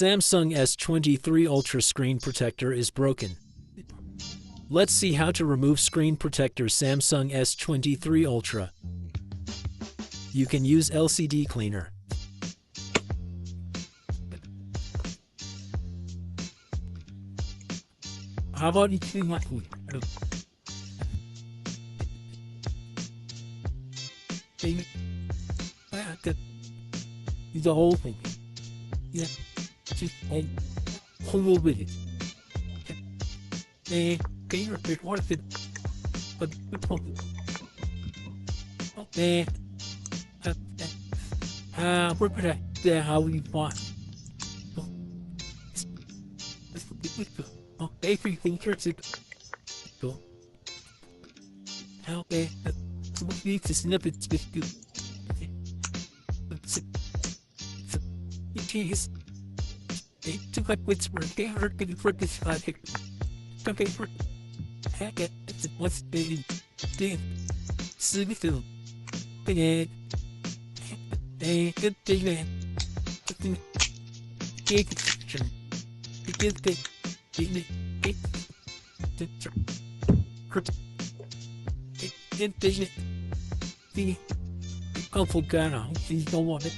Samsung S23 Ultra screen protector is broken. Let's see how to remove screen protector Samsung S23 Ultra. You can use LCD cleaner. How about you clean my food? The whole thing. Yeah. Just a whole bit. Can you repeat what is it? But okay. What could I say? How you want? Everything hurts it. Okay. Some of these snippets with you. It is. It took my wits for they hurt me for this logic. Okay, for heck it, what's the thing? See film. Good thing. Cake section. Good thing. The helpful guy, please don't want it.